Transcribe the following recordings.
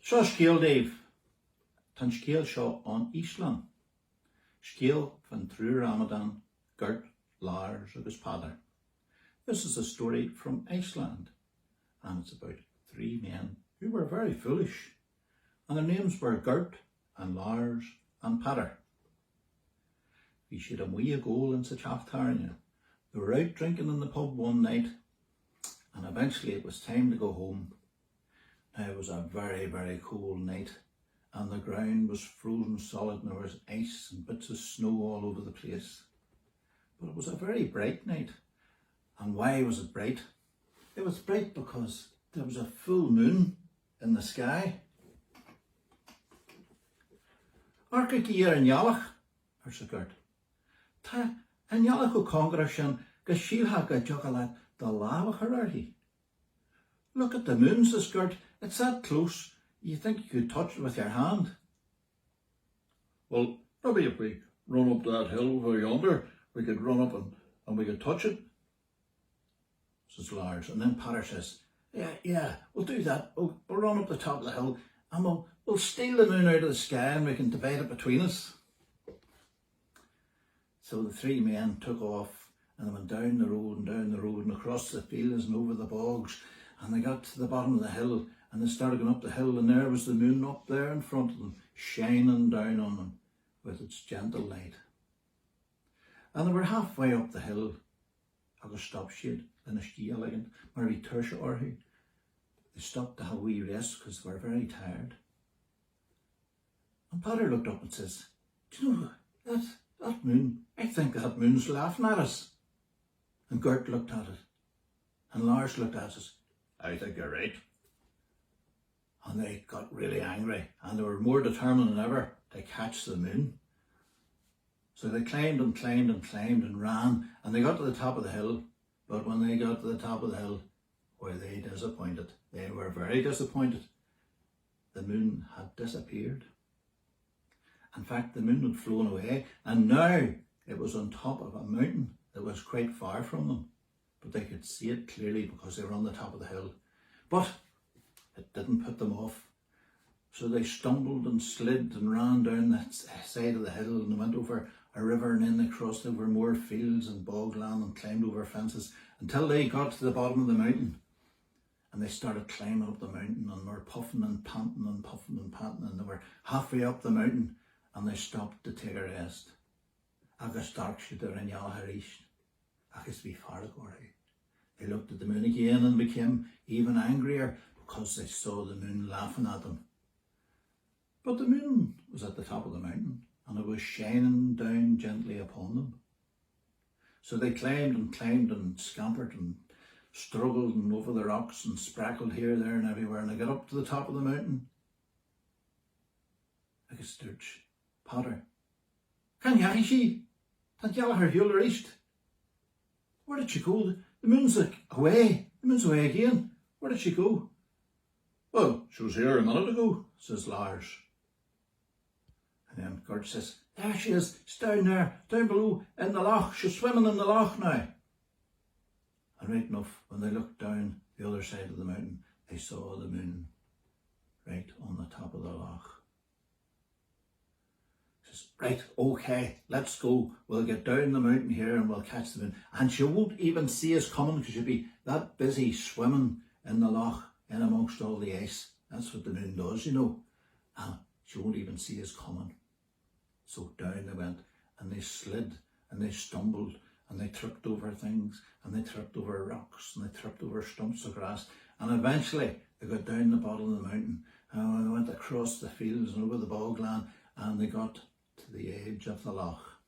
So scéal Dave, tan scéal seo an Ísland. Scéal van True Ramadan, Gert, Lars agus Peadar. This is a story from Iceland, and it's about three men who were very foolish, and their names were Gert and Lars and Peadar. We should have wee a goal in such afternoon. They were out drinking in the pub one night, and eventually it was time to go home. Now it was a very, very cold night, and the ground was frozen solid, and there was ice and bits of snow all over the place. But it was a very bright night. And why was it bright? It was bright because there was a full moon in the sky. Arca hier in Jalach, there's a Gert. Ta, in Jalach o Congresshan, Gashilha Gajogalat, the lava hararhi. Look at the moon, says Gert. It's that close, you think you could touch it with your hand. Well, maybe if we run up that hill over yonder, we could run up and we could touch it, says Lars. And then Peadar says, yeah, we'll do that. We'll run up the top of the hill and we'll steal the moon out of the sky and we can divide it between us. So the three men took off and they went down the road and across the fields and over the bogs, and they got to the bottom of the hill. And they started going up the hill, and there was the moon up there in front of them, shining down on them with its gentle light. And they were halfway up the hill. Agus stop shade in a ski elegant, Mary Tersha Orhi. They stopped to have a wee rest because they were very tired. And Peadar looked up and says, do you know that moon? I think that moon's laughing at us. And Gert looked at it, and Lars looked at us. I think you're right. And they got really angry, and they were more determined than ever to catch the moon. So they climbed and ran, and they got to the top of the hill. But when they got to the top of the hill, were they disappointed? They were very disappointed. The moon had disappeared. In fact, the moon had flown away, and now it was on top of a mountain that was quite far from them. But they could see it clearly because they were on the top of the hill. But it didn't put them off. So they stumbled and slid and ran down that side of the hill, and they went over a river, and then they crossed over more fields and bogland and climbed over fences until they got to the bottom of the mountain. And they started climbing up the mountain, and were puffing and panting and puffing and panting, and they were halfway up the mountain, and they stopped to take a rest. Agus dark shooter in Yalharish. Agus be faragori. They looked at the moon again and became even angrier because they saw the moon laughing at them. But the moon was at the top of the mountain, and it was shining down gently upon them. So they climbed and scampered and struggled and over the rocks and sprackled here, there and everywhere, and they got up to the top of the mountain. Agus Sturge, Peadar, can you see? Tant Gallagher Hule reached. Where did she go? The moon's away. The moon's away again. Where did she go? Well, she was here a minute ago, says Lars. And then Gert says, there she is. She's down there, down below in the loch. She's swimming in the loch now. And right enough, when they looked down the other side of the mountain, they saw the moon right on the top of the loch. Says, right, okay, let's go. We'll get down the mountain here and we'll catch the moon. And she won't even see us coming because she'll be that busy swimming in the loch in amongst all the ice. That's what the moon does, you know. And she won't even see us coming. So down they went, and they slid and they stumbled and they tripped over things, and they tripped over rocks, and they tripped over stumps of grass, and eventually they got down the bottom of the mountain, and they went across the fields and over the bogland, and they got to the edge of the loch.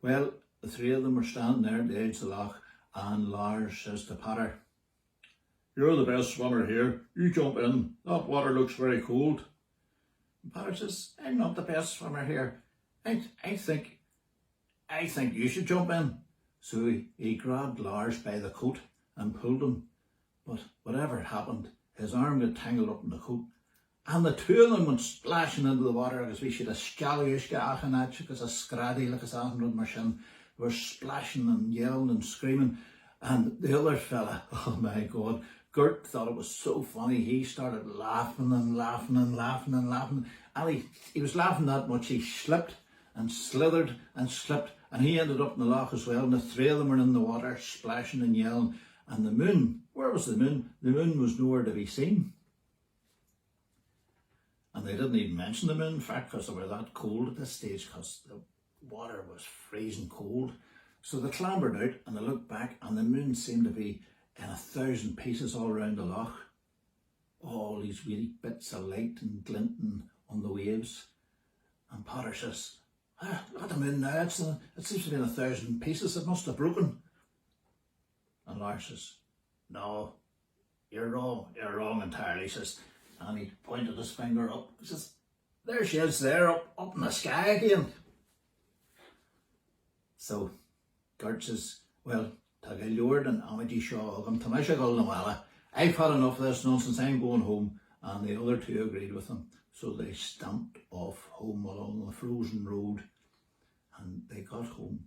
Well, the three of them were standing there at the edge of the loch, and Lars says to you're the best swimmer here. You jump in. That water looks very cold. And Paddy says, I'm not the best swimmer here. I think you should jump in. So he grabbed Lars by the coat and pulled him. But whatever happened, his arm got tangled up in the coat. And the two of them went splashing into the water because we should have scalliushka achanach because a scraddy like a thousand machine were splashing and yelling and screaming. And the other fella, oh my God, Gert thought it was so funny. He started laughing and laughing and laughing and laughing. And he was laughing that much, he slipped and slithered and slipped. And he ended up in the loch as well. And the three of them were in the water, splashing and yelling. And the moon, where was the moon? The moon was nowhere to be seen. And they didn't even mention the moon, in fact, because they were that cold at this stage, because the water was freezing cold. So they clambered out and they looked back, and the moon seemed to be in 1,000 pieces all around the loch. All these wee bits of light and glinting on the waves. And Potter says, look at the moon now, it seems to be in 1,000 pieces, it must have broken. And Lars says, no, you're wrong entirely, he says. And he pointed his finger up. He says, there she is there, up in the sky again. So Gert says, well, Tagay Lord and Amity Shaw, I'm Tamashagul Nawala. I've had enough of this nonsense, I'm going home. And the other two agreed with him. So they stamped off home along the frozen road. And they got home.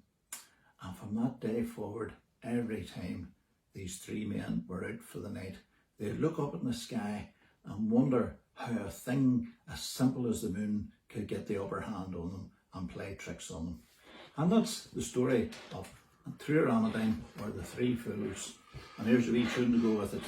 And from that day forward, every time these three men were out for the night, they'd look up in the sky and wonder how a thing as simple as the moon could get the upper hand on them and play tricks on them. And that's the story of True Ramadan, or the Three Fools. And here's a wee tune to go with it.